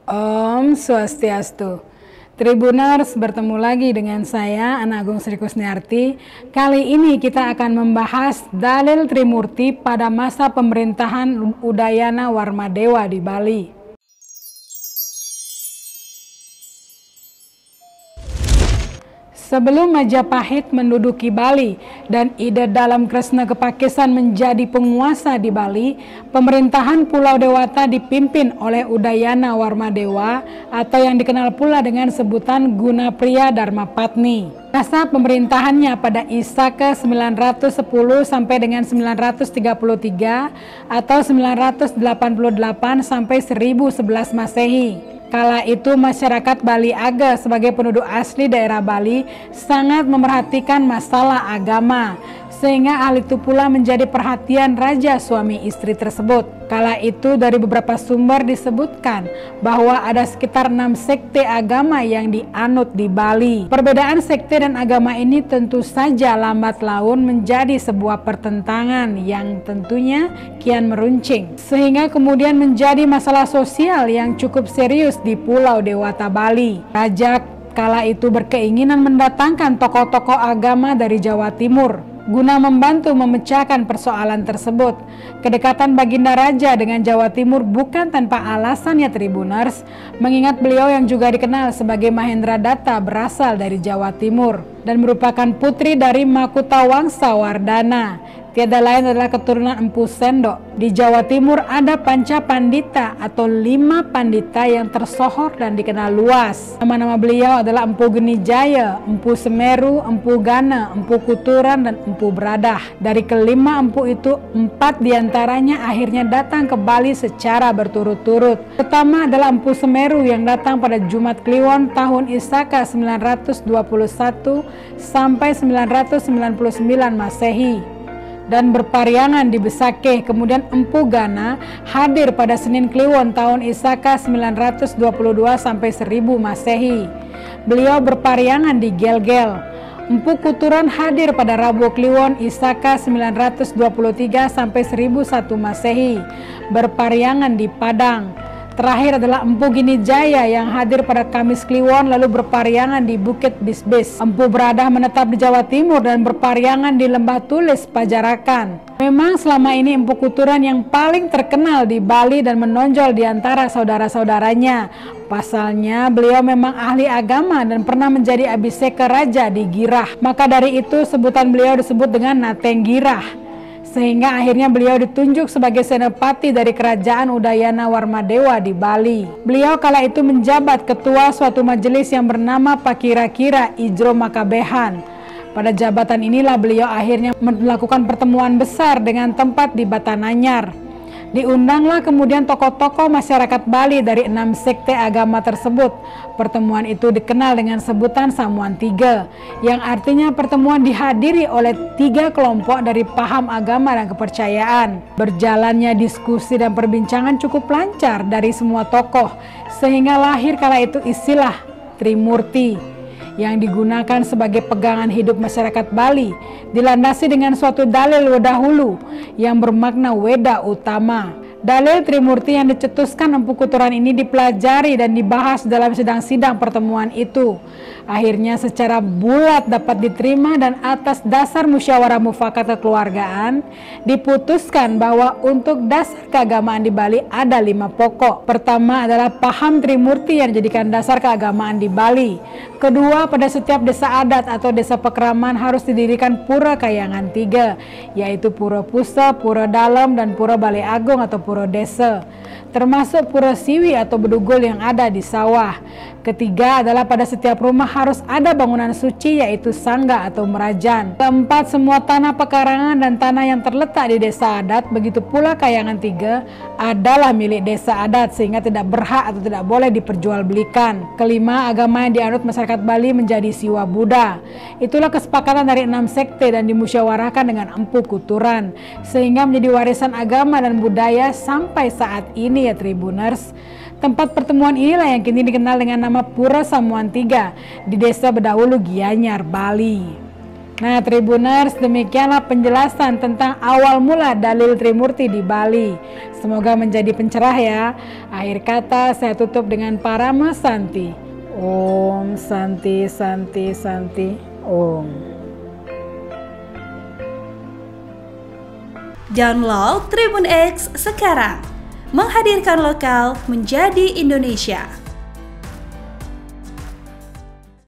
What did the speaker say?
Om Swastiastu. Tribuners, bertemu lagi dengan saya Ana Agung Sri Kusniarti. Kali ini kita akan membahas dalil Trimurti pada masa pemerintahan Udayana Warmadewa di Bali. Sebelum Majapahit menduduki Bali dan ide dalam Kresna Kepakisan menjadi penguasa di Bali, pemerintahan Pulau Dewata dipimpin oleh Udayana Warmadewa atau yang dikenal pula dengan sebutan Gunapriya Dharmapatni. Masa pemerintahannya pada Isa ke 910 sampai dengan 933 atau 988 sampai 1011 Masehi. Kala itu masyarakat Bali Aga sebagai penduduk asli daerah Bali sangat memerhatikan masalah agama, sehingga hal itu pula menjadi perhatian raja suami istri tersebut. Kala itu dari beberapa sumber disebutkan bahwa ada sekitar 6 sekte agama yang dianut di Bali. Perbedaan sekte dan agama ini tentu saja lambat laun menjadi sebuah pertentangan yang tentunya kian meruncing, sehingga kemudian menjadi masalah sosial yang cukup serius di Pulau Dewata Bali. Raja kala itu berkeinginan mendatangkan tokoh-tokoh agama dari Jawa Timur guna membantu memecahkan persoalan tersebut. Kedekatan Baginda Raja dengan Jawa Timur bukan tanpa alasan ya Tribuners, mengingat beliau yang juga dikenal sebagai Mahendra Datta berasal dari Jawa Timur dan merupakan putri dari Makutawangsa Wardana. Tiada lain adalah keturunan Empu Sendok. Di Jawa Timur ada Panca Pandita atau 5 pandita yang tersohor dan dikenal luas. Nama-nama beliau adalah Empu Genijaya, Empu Semeru, Empu Gana, Empu Kuturan, dan Empu Bradah. Dari kelima empu itu, 4 diantaranya akhirnya datang ke Bali secara berturut-turut. Pertama adalah Empu Semeru yang datang pada Jumat Kliwon tahun Isaka 921 sampai 999 Masehi dan berpariangan di Besakeh. Kemudian Empu Gana hadir pada Senin Kliwon tahun Isaka 922 sampai 1000 Masehi. Beliau berpariangan di Gelgel. Empu Kuturan hadir pada Rabu Kliwon Isaka 923 sampai 1001 Masehi, berpariangan di Padang. Terakhir adalah Empu Ginijaya yang hadir pada Kamis Kliwon lalu berpariangan di Bukit Bisbis. Empu Bradah menetap di Jawa Timur dan berpariangan di Lembah Tulis, Pajarakan. Memang selama ini Empu Kuturan yang paling terkenal di Bali dan menonjol di antara saudara-saudaranya. Pasalnya beliau memang ahli agama dan pernah menjadi abhiseka raja di Girah. Maka dari itu sebutan beliau disebut dengan Natenggirah. Sehingga akhirnya beliau ditunjuk sebagai senopati dari kerajaan Udayana Warmadewa di Bali. Beliau kala itu menjabat ketua suatu majelis yang bernama Pakira-kira Ijro Makabehan. Pada jabatan inilah beliau akhirnya melakukan pertemuan besar dengan tempat di Batananyar. Diundanglah kemudian tokoh-tokoh masyarakat Bali dari 6 sekte agama tersebut. Pertemuan itu dikenal dengan sebutan Samuan Tiga, yang artinya pertemuan dihadiri oleh 3 kelompok dari paham agama dan kepercayaan. Berjalannya diskusi dan perbincangan cukup lancar dari semua tokoh, sehingga lahir kala itu istilah Trimurti yang digunakan sebagai pegangan hidup masyarakat Bali, dilandasi dengan suatu dalil wedahulu yang bermakna weda utama. Dalil Trimurti yang dicetuskan Empu Kuturan ini dipelajari dan dibahas dalam sidang-sidang pertemuan itu. Akhirnya secara bulat dapat diterima dan atas dasar musyawarah mufakat kekeluargaan diputuskan bahwa untuk dasar keagamaan di Bali ada 5 pokok. Pertama adalah paham Trimurti yang dijadikan dasar keagamaan di Bali. Kedua, pada setiap desa adat atau desa pekraman harus didirikan pura kayangan 3, yaitu Pura Pusa, Pura Dalem, dan Pura Balai Agung atau Pura Desa, termasuk Pura Siwi atau Bedugul yang ada di sawah. Ketiga adalah pada setiap rumah harus ada bangunan suci, yaitu sangga atau merajan. Keempat, semua tanah pekarangan dan tanah yang terletak di desa adat, begitu pula kayangan 3, adalah milik desa adat sehingga tidak berhak atau tidak boleh diperjualbelikan. Kelima, agama yang dianut masyarakat Bali menjadi Siwa Buddha. Itulah kesepakatan dari 6 sekte dan dimusyawarahkan dengan Empu Kuturan, sehingga menjadi warisan agama dan budaya sampai saat ini ya Tribuners. Tempat pertemuan inilah yang kini dikenal dengan nama Pura Samuan Tiga di Desa Bedahulu, Gianyar, Bali. Nah, Tribuners, demikianlah penjelasan tentang awal mula dalil Trimurti di Bali. Semoga menjadi pencerah ya. Akhir kata saya tutup dengan Parama Santi. Om Santi Santi Santi Om. Download Tribun X sekarang. Menghadirkan lokal menjadi Indonesia.